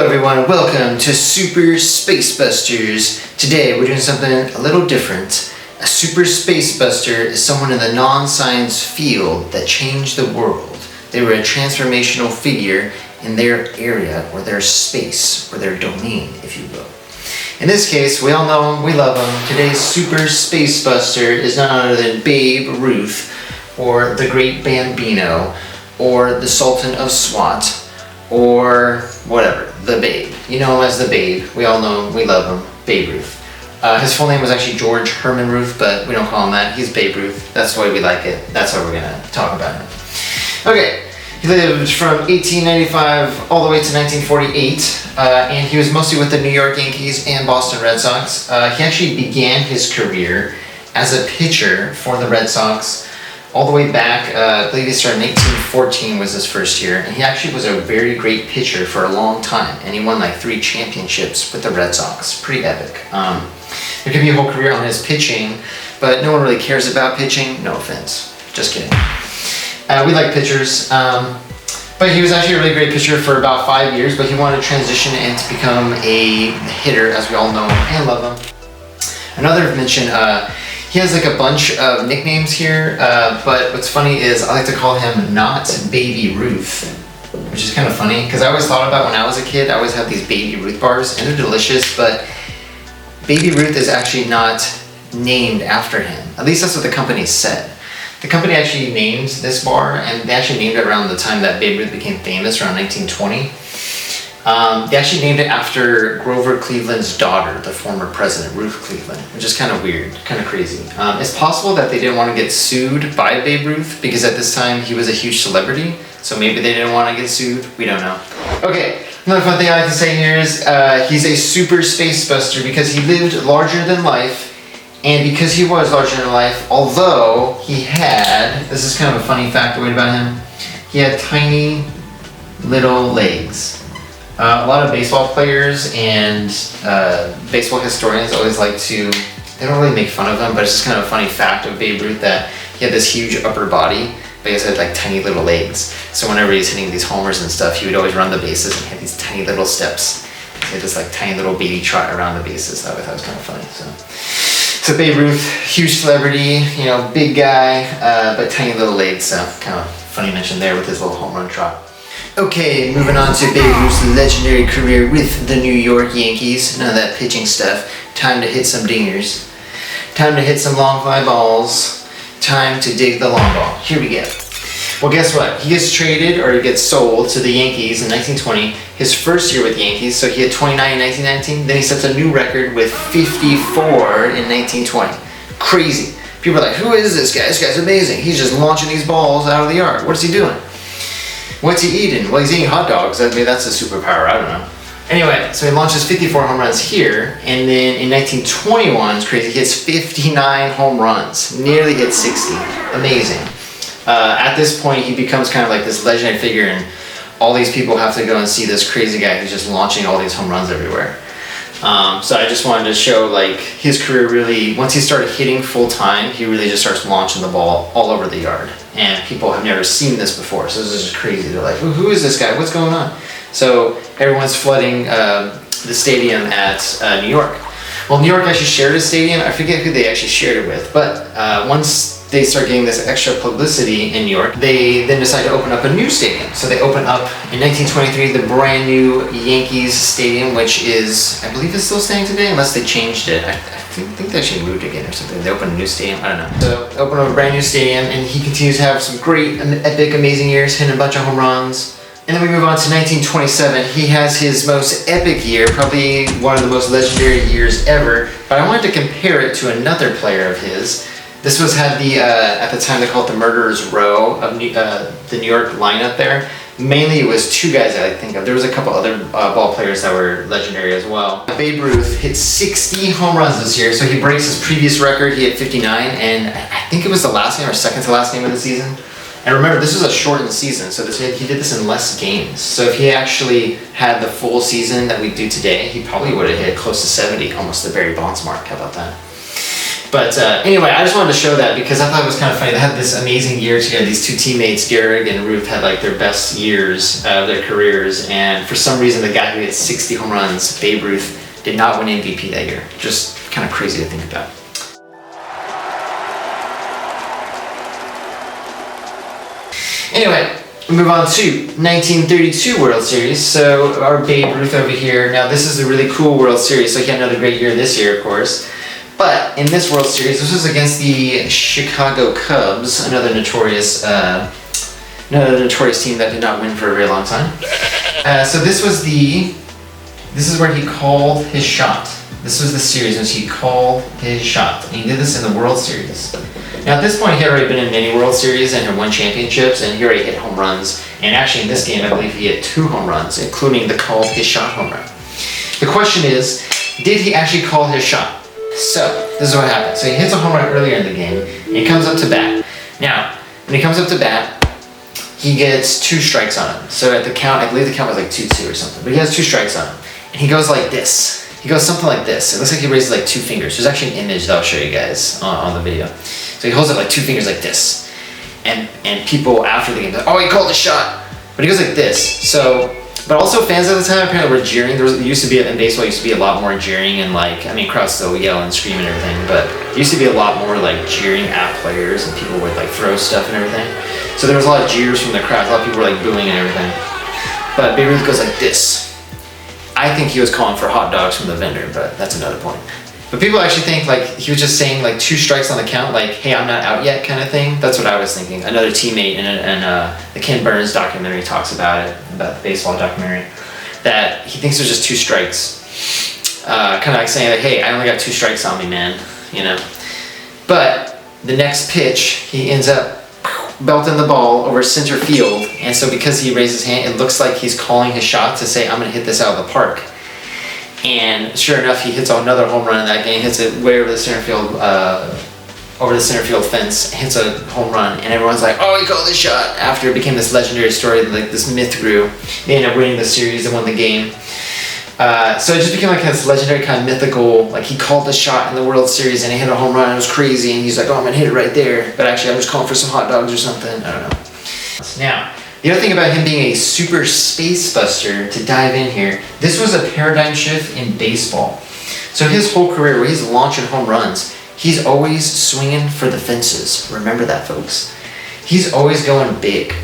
Hello everyone and welcome to Super Space Busters. Today we're doing something a little different. A Super Space Buster is someone in the non-science field that changed the world. They were a transformational figure in their area or their space or their domain, if you will. In this case, we all know him, we love him. Today's Super Space Buster is none other than Babe Ruth, or the Great Bambino, or the Sultan of SWAT, or whatever, the Babe. You know him as the Babe. We all know him, we love him, Babe Ruth. His full name was actually George Herman Ruth, but we don't call him that. He's Babe Ruth. That's the way we like it. That's why we're gonna talk about him. Okay, he lived from 1895 all the way to 1948, and he was mostly with the New York Yankees and Boston Red Sox. He actually began his career as a pitcher for the Red Sox all the way back. I believe he started in 1914 was his first year, and he actually was a very great pitcher for a long time, and he won like 3 championships with the Red Sox. Pretty epic. There could be a whole career on his pitching, but no one really cares about pitching. No offense. Just kidding. We like pitchers, but he was actually a really great pitcher for about 5 years, but he wanted to transition and to become a hitter, as we all know him and love him. Another mention, he has like a bunch of nicknames here, but what's funny is I like to call him not Baby Ruth, which is kind of funny because I always thought about when I was a kid, I always had these Baby Ruth bars and they're delicious, but Baby Ruth is actually not named after him. At least that's what the company said. The company actually named this bar, and they actually named it around the time that Babe Ruth became famous, around 1920. They actually named it after Grover Cleveland's daughter, the former president, Ruth Cleveland, which is kind of weird, kind of crazy. It's possible that they didn't want to get sued by Babe Ruth because at this time he was a huge celebrity, so maybe they didn't want to get sued. We don't know. Okay, another fun thing I like to say here is he's a super space buster because he lived larger than life, and because he was larger than life, although he had, this is kind of a funny factoid about him, he had tiny little legs. A lot of baseball players and baseball historians always like to, they don't really make fun of him, but it's just kind of a funny fact of Babe Ruth that he had this huge upper body, but he also had like tiny little legs. So whenever he's hitting these homers and stuff, he would always run the bases and he had these tiny little steps. He had this like tiny little baby trot around the bases. That I thought was kind of funny. So Babe Ruth, huge celebrity, you know, big guy, but tiny little legs. So kind of funny mention there with his little home run trot. Okay, moving on to Babe Ruth's legendary career with the New York Yankees. None of that pitching stuff. Time to hit some dingers. Time to hit some long fly balls. Time to dig the long ball. Here we go. Well, guess what? He gets traded or he gets sold to the Yankees in 1920. His first year with the Yankees, so he had 29 in 1919. Then he sets a new record with 54 in 1920. Crazy. People are like, who is this guy? This guy's amazing. He's just launching these balls out of the yard. What is he doing? What's he eating? Well, he's eating hot dogs. I mean, that's a superpower. I don't know. Anyway, so he launches 54 home runs here, and then in 1921, it's crazy, he hits 59 home runs. Nearly hit 60. Amazing. At this point, he becomes kind of like this legendary figure, and all these people have to go and see this crazy guy who's just launching all these home runs everywhere. So I just wanted to show like his career really, once he started hitting full time, he really just starts launching the ball all over the yard. And people have never seen this before, so this is just crazy. They're like, who is this guy? What's going on? So everyone's flooding the stadium at New York. Well, New York actually shared a stadium. I forget who they actually shared it with, but once they start getting this extra publicity in New York, they then decide to open up a new stadium. So they open up, in 1923, the brand new Yankees Stadium, which is, I believe it's still staying today, unless they changed it. I think they actually moved again or something. They opened a new stadium, I don't know. So they open up a brand new stadium, and he continues to have some great, epic, amazing years, hitting a bunch of home runs. And then we move on to 1927. He has his most epic year, probably one of the most legendary years ever, but I wanted to compare it to another player of his. This was had the, at the time they called it the Murderer's Row of the New York lineup there. Mainly it was 2 guys that I think of. There was a couple other ball players that were legendary as well. Babe Ruth hit 60 home runs this year, so he breaks his previous record. He hit 59, and I think it was the last game or second to last game of the season. And remember, this was a shortened season, so he did this in less games. So if he actually had the full season that we do today, he probably would have hit close to 70, almost the Barry Bonds mark. How about that? But anyway, I just wanted to show that because I thought it was kind of funny. They had this amazing year together. These two teammates, Gehrig and Ruth, had like their best years of their careers. And for some reason, the guy who hit 60 home runs, Babe Ruth, did not win MVP that year. Just kind of crazy to think about. Anyway, we move on to 1932 World Series. So our Babe Ruth over here. Now this is a really cool World Series. So he had another great year this year, of course. But in this World Series, this was against the Chicago Cubs, another notorious team that did not win for a very long time. So this is where he called his shot. This was the series in which he called his shot. And he did this in the World Series. Now at this point, he had already been in many World Series and had won championships, and he already hit home runs. And actually in this game, I believe he hit 2 home runs, including the called his shot home run. The question is, did he actually call his shot? So, this is what happened. So he hits a home run earlier in the game, and he comes up to bat. Now, when he comes up to bat, he gets 2 strikes on him. So at the count, I believe the count was like 2-2 or something, but he has 2 strikes on him. And he goes like this. He goes something like this. It looks like he raises like 2 fingers. There's actually an image that I'll show you guys on the video. So he holds up like 2 fingers like this. And people after the game, like, oh, he called a shot. But he goes like this. So, but also fans at the time apparently were jeering. In baseball, used to be a lot more jeering and like, I mean, crowds still yell and scream and everything, but it used to be a lot more like jeering at players and people would like throw stuff and everything. So there was a lot of jeers from the crowd. A lot of people were like booing and everything. But Babe Ruth goes like this. I think he was calling for hot dogs from the vendor, but that's another point. But people actually think like he was just saying like 2 strikes on the count, like, hey, I'm not out yet kind of thing. That's what I was thinking. Another teammate in the Ken Burns documentary talks about it, about the baseball documentary, that he thinks there's just 2 strikes. Kind of like saying like, hey, I only got 2 strikes on me, man, you know. But the next pitch, he ends up belting the ball over center field, and so because he raised his hand, it looks like he's calling his shot to say, I'm going to hit this out of the park. And sure enough, he hits another home run in that game, hits it way over the center field fence, hits a home run, and everyone's like, oh, he called his shot. After it became this legendary story, like this myth grew. They ended up winning the series and won the game. So it just became like this legendary kind of mythical, like he called the shot in the World Series and he hit a home run and it was crazy, and he's like, oh, I'm gonna hit it right there, but actually I'm just calling for some hot dogs or something, I don't know. Now, the other thing about him being a super space buster, to dive in here, this was a paradigm shift in baseball. So his whole career, where he's launching home runs, he's always swinging for the fences. Remember that, folks. He's always going big.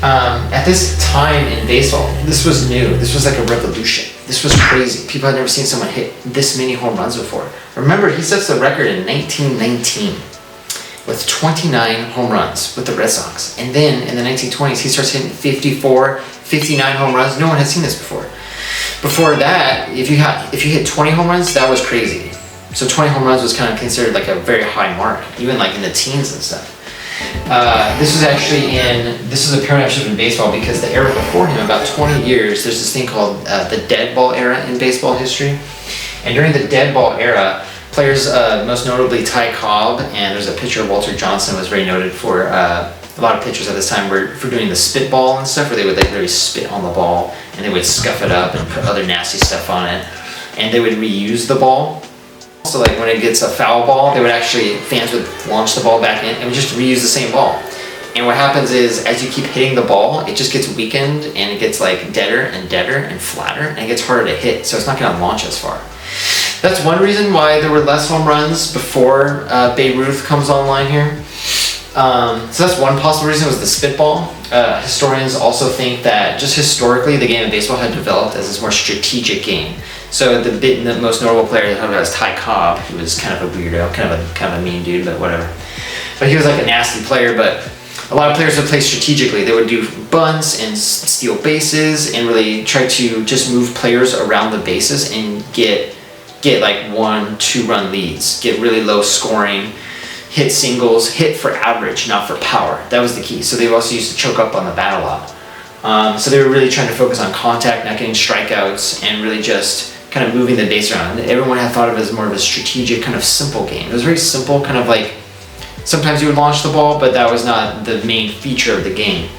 At this time in baseball, this was new. This was like a revolution. This was crazy. People had never seen someone hit this many home runs before. Remember, he sets the record in 1919 with 29 home runs with the Red Sox. And then in the 1920s, he starts hitting 54, 59 home runs. No one had seen this before. Before that, if you hit 20 home runs, that was crazy. So 20 home runs was kind of considered like a very high mark, even like in the teens and stuff. This was a paradigm shift in baseball because the era before him, about 20 years, there's this thing called the dead ball era in baseball history. And during the dead ball era, players, most notably Ty Cobb, and there's a pitcher, Walter Johnson, was very noted for, a lot of pitchers at this time were for doing the spitball and stuff, where they would like literally spit on the ball and they would scuff it up and put other nasty stuff on it. And they would reuse the ball. So like when it gets a foul ball, fans would launch the ball back in and would just reuse the same ball. And what happens is, as you keep hitting the ball, it just gets weakened and it gets like deader and flatter, and it gets harder to hit, so it's not gonna launch as far. That's one reason why there were less home runs before Babe Ruth comes online here. So that's one possible reason, was the spitball. Historians also think that just historically the game of baseball had developed as this more strategic game. So the most notable player that was Ty Cobb, who was kind of a weirdo, kind of a mean dude, but whatever. But he was like a nasty player, but a lot of players would play strategically. They would do bunts and steal bases and really try to just move players around the bases and get like 1-2 run leads, get really low scoring, hit singles, hit for average, not for power. That was the key. So they also used to choke up on the bat a lot. So they were really trying to focus on contact, not getting strikeouts, and really just kind of moving the base around. Everyone had thought of it as more of a strategic, kind of simple game. It was very simple, kind of like, sometimes you would launch the ball, but that was not the main feature of the game.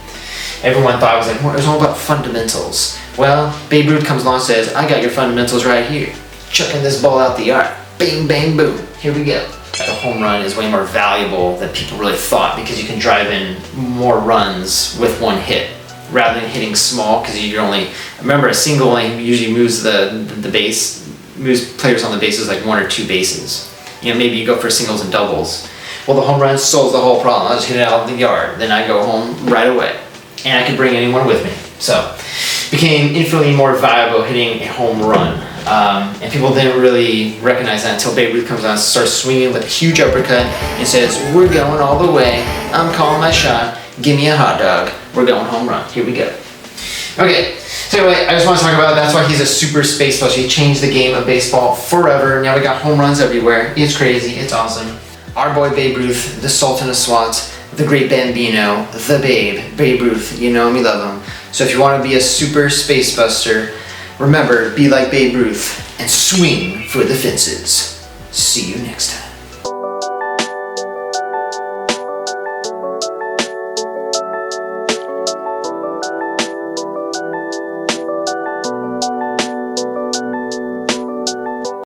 Everyone thought it was all about fundamentals. Well, Babe Ruth comes along and says, I got your fundamentals right here. Chucking this ball out the yard. Bang, bang, boom. Here we go. the home run is way more valuable than people really thought, because you can drive in more runs with one hit rather than hitting small, because you're only, remember, a single only usually moves the base, moves players on the bases like 1 or 2 bases. You know, maybe you go for singles and doubles. Well, the home run solves the whole problem. I'll just hit it out of the yard, then I go home right away, and I can bring anyone with me. So, became infinitely more valuable hitting a home run. And people didn't really recognize that until Babe Ruth comes on and starts swinging with a huge uppercut and says, "We're going all the way. I'm calling my shot. Give me a hot dog. We're going home run. Here we go." Okay, so anyway, I just want to talk about that's why he's a super space buster. He changed the game of baseball forever. Now we got home runs everywhere. It's crazy. It's awesome. Our boy Babe Ruth, the Sultan of Swats, the great Bambino, the Babe Ruth. You know him, you love him. So if you want to be a super space buster, remember, be like Babe Ruth and swing for the fences. See you next time.